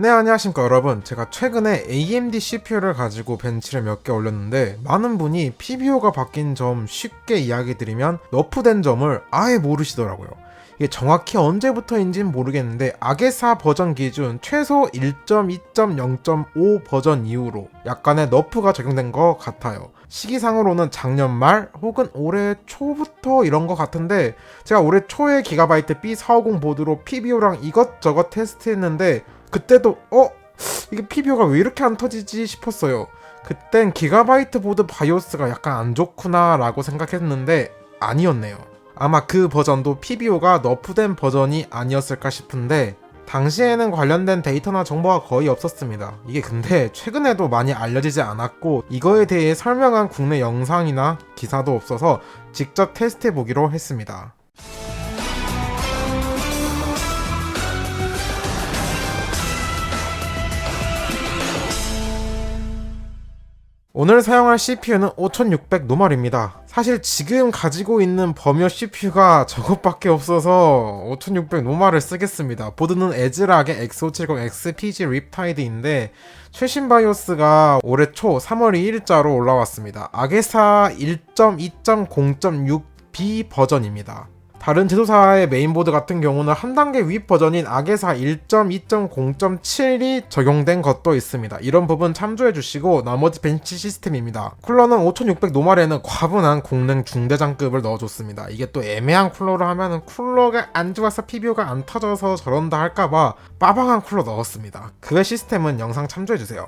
네, 안녕하십니까 여러분. 제가 최근에 AMD CPU를 가지고 벤치를 몇 개 올렸는데 많은 분이 PBO가 바뀐 점 쉽게 이야기 드리면 너프된 점을 아예 모르시더라고요. 이게 정확히 언제부터인지는 모르겠는데 아게사 버전 기준 최소 1.2.0.5 버전 이후로 약간의 너프가 적용된 것 같아요. 시기상으로는 작년 말 혹은 올해 초부터 이런 것 같은데, 제가 올해 초에 기가바이트 B450 보드로 PBO랑 이것저것 테스트했는데 그때도 이게 PBO가 왜 이렇게 안 터지지 싶었어요. 그땐 기가바이트 보드 바이오스가 약간 안 좋구나 라고 생각했는데 아니었네요. 아마 그 버전도 PBO가 너프된 버전이 아니었을까 싶은데, 당시에는 관련된 데이터나 정보가 거의 없었습니다. 이게 근데 최근에도 많이 알려지지 않았고 이거에 대해 설명한 국내 영상이나 기사도 없어서 직접 테스트해 보기로 했습니다. 오늘 사용할 CPU는 5600 노멀입니다. 사실 지금 가지고 있는 범위 CPU가 저것밖에 없어서 5600 노멀을 쓰겠습니다. 보드는 에즈락의 X570 XPG 립타이드인데 최신 바이오스가 올해 초 3월 2일자로 올라왔습니다. 아게사 1.2.0.6B 버전입니다. 다른 제조사의 메인보드 같은 경우는 한 단계 윗 버전인 아게사 1.2.0.7이 적용된 것도 있습니다. 이런 부분 참조해 주시고 나머지 벤치 시스템입니다. 쿨러는 5600 노멀에는 과분한 공랭 중대장급을 넣어줬습니다. 이게 또 애매한 쿨러로 하면은 쿨러가 안 좋아서 PBO가 안 터져서 저런다 할까봐 빠방한 쿨러 넣었습니다. 그 외 시스템은 영상 참조해 주세요.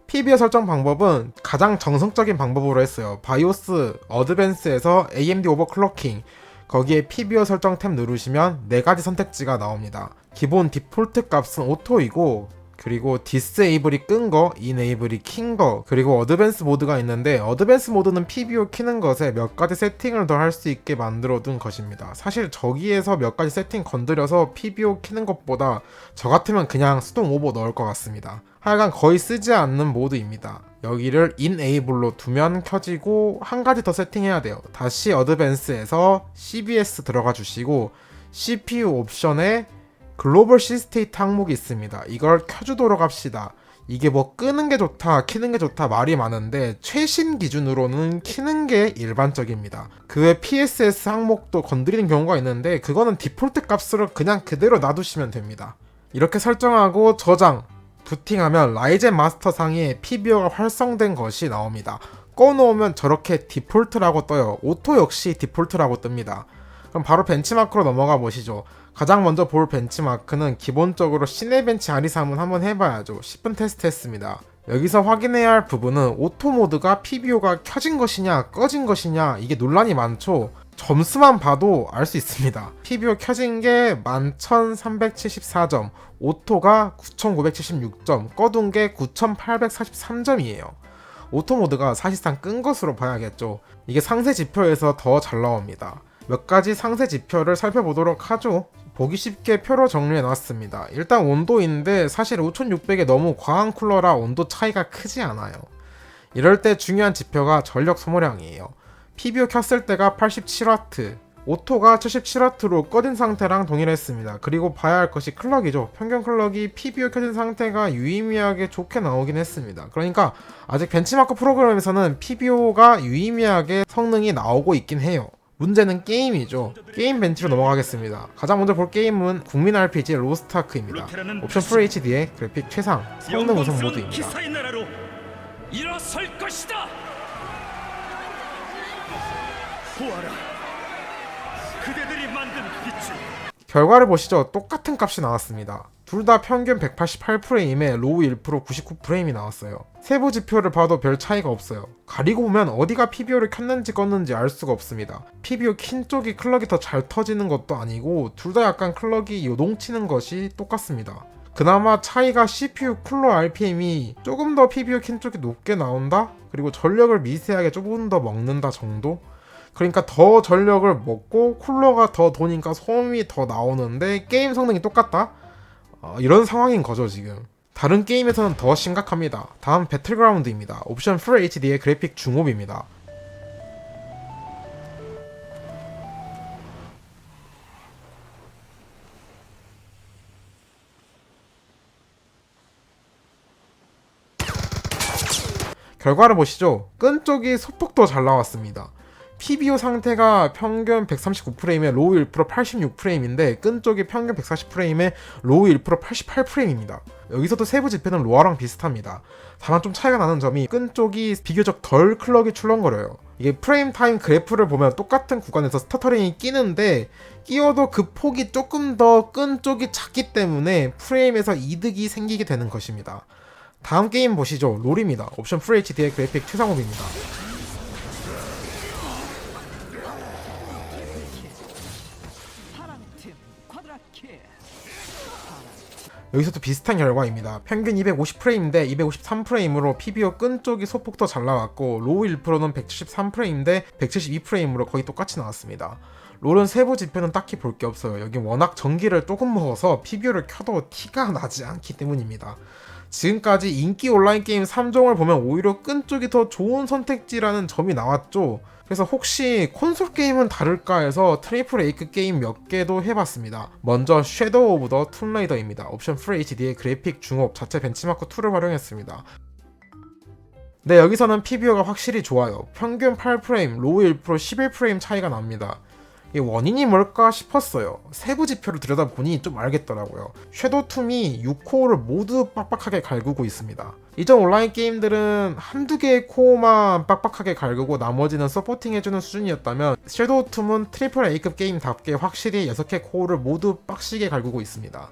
PBO 설정 방법은 가장 정성적인 방법으로 했어요. 바이오스 어드밴스에서 AMD 오버클럭킹, 거기에 PBO 설정 탭 누르시면 4가지 선택지가 나옵니다. 기본 디폴트 값은 오토이고, 그리고 디스에이블이 끈 거, 이네이블이 킨 거, 그리고 어드밴스 모드가 있는데 어드밴스 모드는 PBO 키는 것에 몇 가지 세팅을 더 할 수 있게 만들어 둔 것입니다. 사실 저기에서 몇 가지 세팅 건드려서 PBO 키는 것보다 저 같으면 그냥 수동 오버 넣을 것 같습니다. 하여간 거의 쓰지 않는 모드입니다. 여기를 인에이블로 두면 켜지고 한 가지 더 세팅해야 돼요. 다시 어드밴스에서 CBS 들어가 주시고 CPU 옵션에 글로벌 시스테이트 항목이 있습니다. 이걸 켜주도록 합시다. 이게 뭐 끄는 게 좋다, 키는 게 좋다 말이 많은데 최신 기준으로는 키는 게 일반적입니다. 그 외 PSS 항목도 건드리는 경우가 있는데 그거는 디폴트 값으로 그냥 그대로 놔두시면 됩니다. 이렇게 설정하고 저장, 부팅하면 라이젠 마스터 상에 PBO가 활성된 것이 나옵니다. 꺼놓으면 저렇게 디폴트라고 떠요. 오토 역시 디폴트라고 뜹니다. 그럼 바로 벤치마크로 넘어가 보시죠. 가장 먼저 볼 벤치마크는 기본적으로 시네벤치 RE3은 한번 해봐야죠. 10분 테스트 했습니다. 여기서 확인해야 할 부분은 오토 모드가 PBO가 켜진 것이냐 꺼진 것이냐, 이게 논란이 많죠. 점수만 봐도 알 수 있습니다. PBO 켜진 게 11,374점, 오토가 9,976점, 꺼둔 게 9,843점이에요. 오토 모드가 사실상 끈 것으로 봐야겠죠. 이게 상세 지표에서 더 잘 나옵니다. 몇 가지 상세 지표를 살펴보도록 하죠. 보기 쉽게 표로 정리해 놨습니다. 일단 온도인데 사실 5600에 너무 과한 쿨러라 온도 차이가 크지 않아요. 이럴 때 중요한 지표가 전력 소모량이에요. PBO 켰을 때가 87W, 오토가 77W로 꺼진 상태랑 동일했습니다. 그리고 봐야 할 것이 클럭이죠. 평균 클럭이 PBO 켜진 상태가 유의미하게 좋게 나오긴 했습니다. 그러니까 아직 벤치마크 프로그램에서는 PBO가 유의미하게 성능이 나오고 있긴 해요. 문제는 게임이죠. 게임 벤치로 넘어가겠습니다. 가장 먼저 볼 게임은 국민 RPG 로스트아크입니다. 옵션 FHD의 그래픽 최상, 성능 우선 모드입니다. 기사의 나라로 일어설 것이다. 보아라, 그대들이 만든 빛을. 결과를 보시죠. 똑같은 값이 나왔습니다. 둘 다 평균 188프레임에 로우 1% 99프레임이 나왔어요. 세부 지표를 봐도 별 차이가 없어요. 가리고 보면 어디가 PBO를 켰는지 껐는지 알 수가 없습니다. PBO 킨 쪽이 클럭이 더 잘 터지는 것도 아니고 둘 다 약간 클럭이 요동치는 것이 똑같습니다. 그나마 차이가 CPU 쿨러 RPM이 조금 더 PBO 킨 쪽이 높게 나온다? 그리고 전력을 미세하게 조금 더 먹는다 정도? 그러니까 더 전력을 먹고 쿨러가 더 도니까 소음이 더 나오는데 게임 성능이 똑같다? 이런 상황인 거죠 지금. 다른 게임에서는 더 심각합니다. 다음 배틀그라운드입니다. 옵션 풀 HD의 그래픽 중옵입니다. 결과를 보시죠. 끈 쪽이 소폭 더 잘 나왔습니다. PBO 상태가 평균 139프레임에 로우 1% 86프레임인데 끈 쪽이 평균 140프레임에 로우 1% 88프레임입니다. 여기서도 세부 지표는 로아랑 비슷합니다. 다만 좀 차이가 나는 점이 끈 쪽이 비교적 덜 클럭이 출렁거려요. 이게 프레임 타임 그래프를 보면 똑같은 구간에서 스터터링이 끼는데 끼어도 그 폭이 조금 더 끈 쪽이 작기 때문에 프레임에서 이득이 생기게 되는 것입니다. 다음 게임 보시죠. 롤입니다. 옵션 FHD의 그래픽 최상업입니다. 여기서도 비슷한 결과입니다. 평균 250프레임인데 253프레임으로 PBO 끈 쪽이 소폭 더 잘 나왔고 로우 1%는 173프레임인데 172프레임으로 거의 똑같이 나왔습니다. 롤은 세부 지표는 딱히 볼 게 없어요. 여기 워낙 전기를 조금 먹어서 PBO를 켜도 티가 나지 않기 때문입니다. 지금까지 인기 온라인 게임 3종을 보면 오히려 끈 쪽이 더 좋은 선택지라는 점이 나왔죠. 그래서 혹시 콘솔 게임은 다를까 해서 트리플 A급 게임 몇 개도 해봤습니다. 먼저 섀도우 오브 더 툼레이더입니다. 옵션 FHD의 그래픽 중업 자체 벤치마크 2를 활용했습니다. 네, 여기서는 PBO가 확실히 좋아요. 평균 8프레임, 로우 1% 11프레임 차이가 납니다. 이 원인이 뭘까 싶었어요. 세부 지표를 들여다보니 좀 알겠더라고요. 섀도우 툼이 6코어를 모두 빡빡하게 갈구고 있습니다. 이전 온라인 게임들은 한두 개의 코어만 빡빡하게 갈구고 나머지는 서포팅해주는 수준이었다면 섀도우 툼은 트리플 A급 게임답게 확실히 6개 코어를 모두 빡시게 갈구고 있습니다.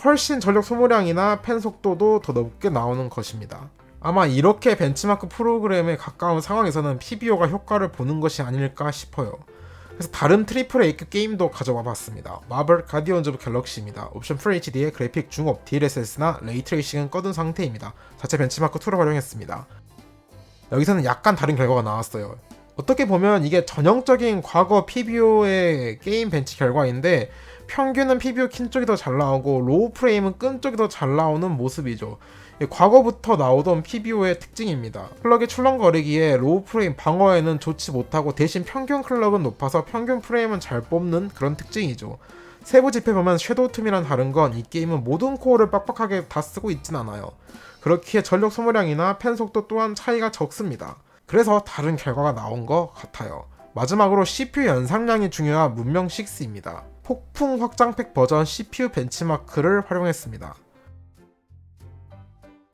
훨씬 전력 소모량이나 펜 속도도 더 높게 나오는 것입니다. 아마 이렇게 벤치마크 프로그램에 가까운 상황에서는 PBO가 효과를 보는 것이 아닐까 싶어요. 그래서 다른 트리플 A급 게임도 가져와 봤습니다. 마블 가디언즈 오브 갤럭시입니다. 옵션 FHD의 그래픽 중업, DLSS나 레이트레이싱은 꺼둔 상태입니다. 자체 벤치마크 2를 활용했습니다. 여기서는 약간 다른 결과가 나왔어요. 어떻게 보면 이게 전형적인 과거 PBO의 게임 벤치 결과인데 평균은 PBO 킨 쪽이 더 잘 나오고 로우 프레임은 끈 쪽이 더 잘 나오는 모습이죠. 과거부터 나오던 PBO의 특징입니다. 클럭이 출렁거리기에 로우 프레임 방어에는 좋지 못하고 대신 평균 클럭은 높아서 평균 프레임은 잘 뽑는 그런 특징이죠. 세부 지표 보면 섀도우 툼이랑 다른 건 이 게임은 모든 코어를 빡빡하게 다 쓰고 있진 않아요. 그렇기에 전력 소모량이나 펜 속도 또한 차이가 적습니다. 그래서 다른 결과가 나온 것 같아요. 마지막으로 CPU 연상량이 중요한 문명 6입니다. 폭풍 확장팩 버전 CPU 벤치마크를 활용했습니다.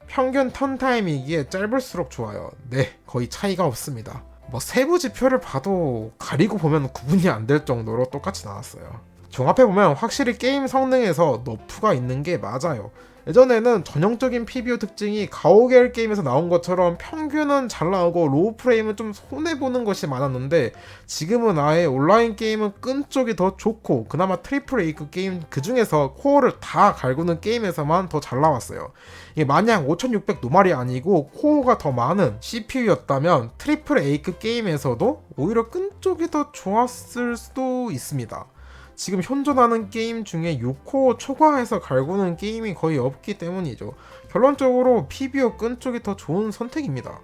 평균 턴타임이기에 짧을수록 좋아요. 네, 거의 차이가 없습니다. 세부 지표를 봐도 가리고 보면 구분이 안 될 정도로 똑같이 나왔어요. 종합해보면 확실히 게임 성능에서 너프가 있는 게 맞아요. 예전에는 전형적인 PBO 특징이 가오갤 게임에서 나온 것처럼 평균은 잘 나오고 로우 프레임은 좀 손해보는 것이 많았는데 지금은 아예 온라인 게임은 끈 쪽이 더 좋고 그나마 트리플 A급 게임 그 중에서 코어를 다 갈구는 게임에서만 더 잘 나왔어요. 이게 마냥 5600 노말이 아니고 코어가 더 많은 CPU였다면 트리플 A급 게임에서도 오히려 끈 쪽이 더 좋았을 수도 있습니다. 지금 현존하는 게임 중에 6코어 초과해서 갈구는 게임이 거의 없기 때문이죠. 결론적으로 PBO 끈 쪽이 더 좋은 선택입니다.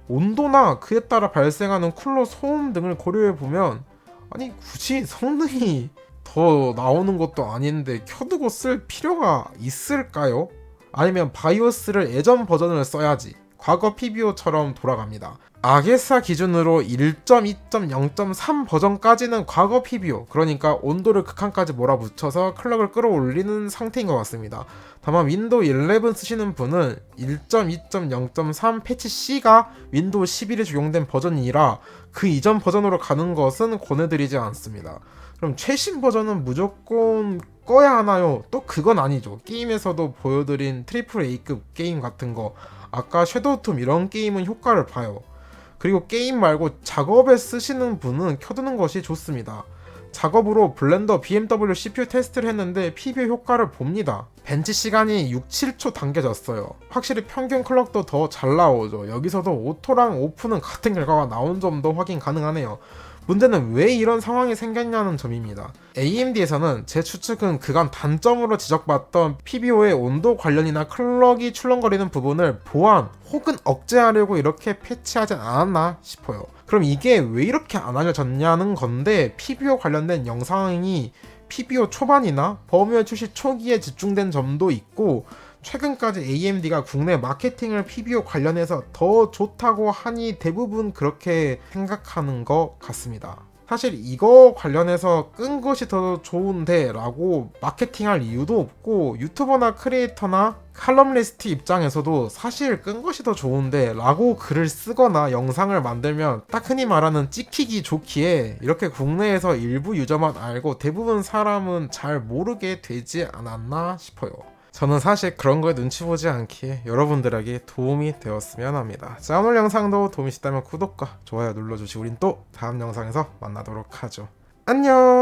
온도나 그에 따라 발생하는 쿨러 소음 등을 고려해보면 아니 굳이 성능이 더 나오는 것도 아닌데 켜두고 쓸 필요가 있을까요? 아니면 바이오스를 예전 버전을 써야지 과거 PBO처럼 돌아갑니다. 아게사 기준으로 1.2.0.3 버전까지는 과거 PBO, 그러니까 온도를 극한까지 몰아붙여서 클럭을 끌어올리는 상태인 것 같습니다. 다만 윈도우 11 쓰시는 분은 1.2.0.3 패치 C가 윈도우 11에 적용된 버전이라 그 이전 버전으로 가는 것은 권해드리지 않습니다. 그럼 최신 버전은 무조건 꺼야 하나요? 또 그건 아니죠. 게임에서도 보여드린 트리플 A급 게임 같은 거, 아까 섀도우 툼 이런 게임은 효과를 봐요. 그리고 게임 말고 작업에 쓰시는 분은 켜두는 것이 좋습니다. 작업으로 블렌더 BMW CPU 테스트를 했는데 PBO 효과를 봅니다. 벤치 시간이 6-7초 당겨졌어요. 확실히 평균 클럭도 더 잘 나오죠. 여기서도 오토랑 오프는 같은 결과가 나온 점도 확인 가능하네요. 문제는 왜 이런 상황이 생겼냐는 점입니다. AMD에서는 제 추측은 그간 단점으로 지적받던 PBO의 온도 관련이나 클럭이 출렁거리는 부분을 보완 혹은 억제하려고 이렇게 패치하지 않았나 싶어요. 그럼 이게 왜 이렇게 안 알려졌냐는 건데 PBO 관련된 영상이 PBO 초반이나 버뮤어 출시 초기에 집중된 점도 있고 최근까지 AMD가 국내 마케팅을 PBO 관련해서 더 좋다고 하니 대부분 그렇게 생각하는 것 같습니다. 사실 이거 관련해서 끈 것이 더 좋은데 라고 마케팅할 이유도 없고, 유튜버나 크리에이터나 칼럼니스트 입장에서도 사실 끈 것이 더 좋은데 라고 글을 쓰거나 영상을 만들면 딱 흔히 말하는 찍히기 좋기에 이렇게 국내에서 일부 유저만 알고 대부분 사람은 잘 모르게 되지 않았나 싶어요. 저는 사실 그런 거에 눈치 보지 않기에 여러분들에게 도움이 되었으면 합니다. 자, 오늘 영상도 도움이 되셨다면 구독과 좋아요 눌러주시고 우린 또 다음 영상에서 만나도록 하죠. 안녕.